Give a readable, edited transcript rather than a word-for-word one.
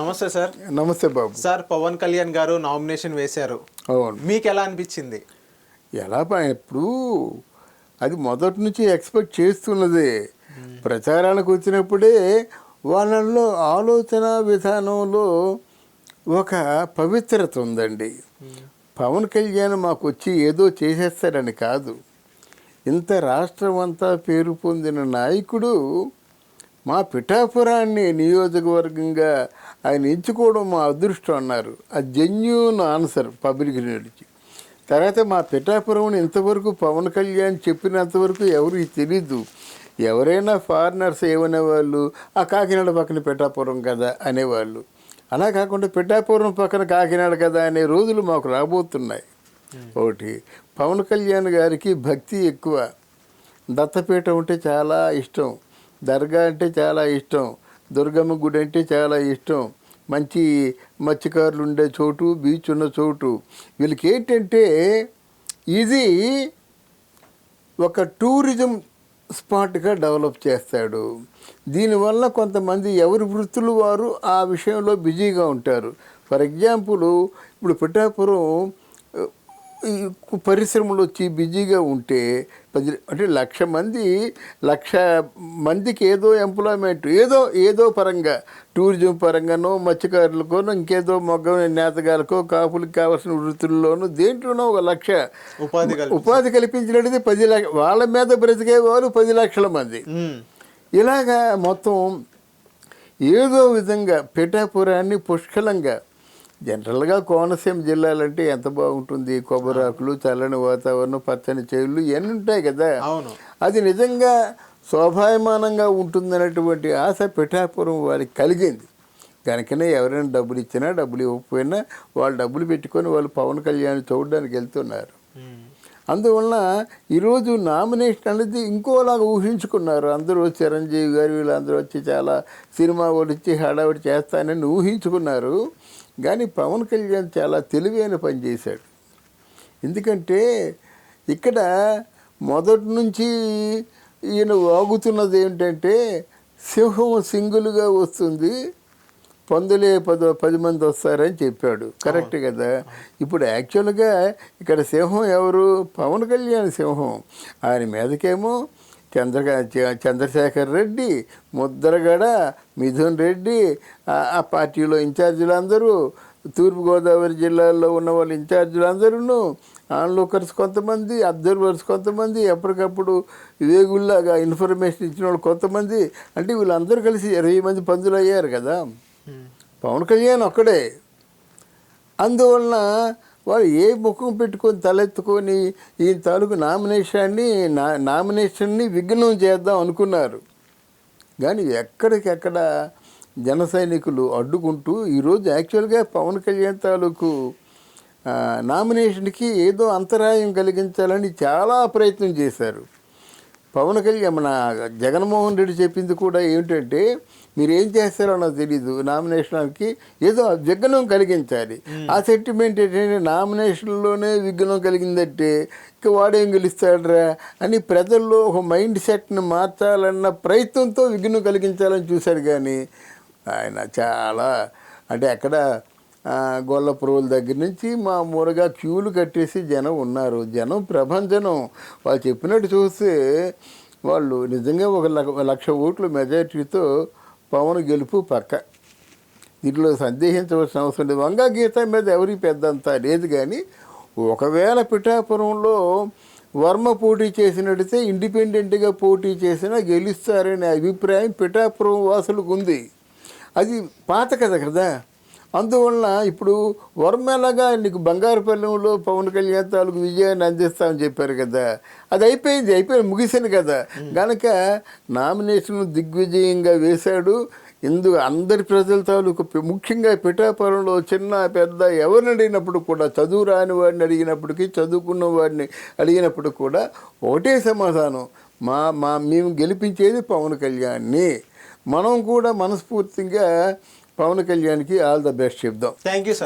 నమస్తే సార్. నమస్తే బాబు. సార్, పవన్ కళ్యాణ్ గారు నామినేషన్ వేశారు. అవును. మీకు ఎలా అనిపించింది? ఇప్పుడు అది మొదటి నుంచి ఎక్స్పెక్ట్ చేస్తున్నదే. ప్రచారానికి వచ్చినప్పుడే వాళ్ళల్లో ఆలోచన విధానంలో ఒక పవిత్రత ఉందండి. పవన్ కళ్యాణ్ మాకు వచ్చి ఏదో చేసేస్తాడని కాదు. ఇంత రాష్ట్రం అంతా పేరు పొందిన నాయకుడు మా పిఠాపురాన్ని నియోజకవర్గంగా ఆయన ఎంచుకోవడం మా అదృష్టం అన్నారు. అది జెన్యూన్ ఆన్సర్ పబ్లిక్ నుంచి. తర్వాత మా పిఠాపురం ఇంతవరకు పవన్ కళ్యాణ్ చెప్పినంతవరకు ఎవరికి తెలీదు. ఎవరైనా ఫారినర్స్ ఏమనేవాళ్ళు, ఆ కాకినాడ పక్కన పిఠాపురం కదా అనేవాళ్ళు. అలా కాకుండా పిఠాపురం పక్కన కాకినాడ కదా అనే రోజులు మాకు రాబోతున్నాయి. ఒకటి, పవన్ కళ్యాణ్ గారికి భక్తి ఎక్కువ. దత్తపీఠం అంటే చాలా ఇష్టం, దర్గా అంటే చాలా ఇష్టం, దుర్గమ్మ గుడి అంటే చాలా ఇష్టం, మంచి మత్స్యకారులు ఉండే చోటు, బీచ్ ఉన్న చోటు. వీళ్ళకి ఏంటంటే ఇది ఒక టూరిజం స్పాట్గా డెవలప్ చేస్తాడు. దీనివల్ల కొంతమంది ఎవరి వృత్తులు వారు ఆ విషయంలో బిజీగా ఉంటారు. ఫర్ ఎగ్జాంపుల్, ఇప్పుడు పిఠాపురం పరిశ్రమలు వచ్చి బిజీగా ఉంటే 1,00,000 మందికి ఏదో ఎంప్లాయ్మెంట్ ఏదో పరంగా, టూరిజం పరంగానో, మత్స్యకారులకోనో, ఇంకేదో మొగ్గ నేతగాలకో, కాపులకు కావాల్సిన వృత్తుల్లోనూ దేంట్లోనో 1,00,000 ఉపాధి కల్పించినట్టు 10 లక్షలు వాళ్ళ మీద బ్రతికే వాళ్ళు 10 లక్షల మంది. ఇలాగా మొత్తం ఏదో విధంగా పిఠాపురాన్ని పుష్కలంగా, జనరల్గా కోనసీమ జిల్లాలంటే ఎంత బాగుంటుంది, కొబ్బరాకులు, చల్లని వాతావరణం, పచ్చని చెవులు ఇవన్నీ ఉంటాయి కదా. అది నిజంగా శోభాయమానంగా ఉంటుందనేటువంటి ఆశ పిఠాపురం వారికి కలిగింది. కనుకనే ఎవరైనా డబ్బులు ఇచ్చినా డబ్బులు ఇవ్వకపోయినా వాళ్ళు డబ్బులు పెట్టుకొని వాళ్ళు పవన్ కళ్యాణ్ చూడడానికి వెళ్తున్నారు. అందువలన ఈరోజు నామినేషన్ అనేది ఇంకోలాగా ఊహించుకున్నారు. అందరూ చిరంజీవి గారు వీళ్ళందరూ వచ్చి చాలా సినిమా వచ్చి హడావిడి చేస్తానని ఊహించుకున్నారు. కానీ పవన్ కళ్యాణ్ చాలా తెలివైన పని చేశాడు. ఎందుకంటే ఇక్కడ మొదటి నుంచి ఈయన వాగుతున్నది ఏంటంటే సింహం సింగిల్గా వస్తుంది, పందులే 10 మంది వస్తారని చెప్పాడు. కరెక్ట్ కదా. ఇప్పుడు యాక్చువల్గా ఇక్కడ సింహం ఎవరు? పవన్ కళ్యాణ్ సింహం. ఆయన మీదకేమో చంద్రశేఖర్ రెడ్డి, ముద్రగడ, మిథున్ రెడ్డి, ఆ పార్టీలో ఇన్ఛార్జీలు అందరూ, తూర్పుగోదావరి జిల్లాలో ఉన్న వాళ్ళు ఇన్ఛార్జీలు అందరూ, ఆన్లోకర్స్ కొంతమంది, అబ్జర్వర్స్ కొంతమంది, ఎప్పటికప్పుడు వేగుల్లాగా ఇన్ఫర్మేషన్ ఇచ్చిన వాళ్ళు కొంతమంది. అంటే వీళ్ళందరూ కలిసి 20 మంది పందులు అయ్యారు కదా. పవన్ కళ్యాణ్ ఒక్కడే. అందువలన వాళ్ళు ఏ ముఖం పెట్టుకొని తలెత్తుకొని ఈ తాలూకు నామినేషన్ని విఘ్నం చేద్దాం అనుకున్నారు. కానీ ఎక్కడికెక్కడ జన సైనికులు అడ్డుకుంటూ ఈరోజు యాక్చువల్గా పవన్ కళ్యాణ్ తాలూకు నామినేషన్కి ఏదో అంతరాయం కలిగించాలని చాలా ప్రయత్నం చేశారు. పవన్ కళ్యాణ్ మన జగన్మోహన్ రెడ్డి చెప్పింది కూడా ఏమిటంటే, మీరు ఏం చేస్తారో నాకు తెలీదు, నామినేషన్కి ఏదో విఘ్నం కలిగించాలి. ఆ సెంటిమెంట్ ఏంటంటే నామినేషన్లోనే విఘ్నం కలిగిందంటే ఇక వాడేం గెలుస్తాడరా అని ప్రజల్లో ఒక మైండ్ సెట్ని మార్చాలన్న ప్రయత్నంతో విఘ్నం కలిగించాలని చూశారు. కానీ ఆయన చాలా అక్కడ గొల్లపురువుల దగ్గర నుంచి మామూలుగా క్యూలు కట్టేసి జనం ఉన్నారు. జనం ప్రభంజనం. వాళ్ళు చెప్పినట్టు చూస్తే వాళ్ళు నిజంగా 1,00,000 ఓట్ల మెజారిటీతో పవన్ గెలుపు పక్క. దీంట్లో సందేహించవలసిన అవసరం లేదు. వంగా గీత మీద ఎవరికి పెద్దంతా లేదు. కానీ ఒకవేళ పిఠాపురంలో వర్మ పోటీ చేసినట్టయితే ఇండిపెండెంట్గా పోటీ చేసినా గెలుస్తారనే అభిప్రాయం పిఠాపురం వాసులకు ఉంది. అది పాత కథ కదా. అందువలన ఇప్పుడు వర్మలాగా నీకు బంగారుపల్లెంలో పవన్ కళ్యాణ్ తాలూకు విజయాన్ని అందిస్తామని చెప్పారు కదా. అది అయిపోయింది ముగిసింది కదా. కనుక నామినేషన్ దిగ్విజయంగా వేశాడు. అందరి ప్రజల తాలూకు, ముఖ్యంగా పిఠాపురంలో చిన్న పెద్ద ఎవరిని అడిగినప్పుడు కూడా, చదువు రాని వాడిని అడిగినప్పటికీ, చదువుకున్న వాడిని అడిగినప్పుడు కూడా ఒకటే సమాధానం, మేము గెలిపించేది పవన్ కళ్యాణ్ని. మనం కూడా మనస్ఫూర్తిగా పవన్ కళ్యాణ్కి ఆల్ ద బెస్ట్ చెప్దాం. Thank you sir.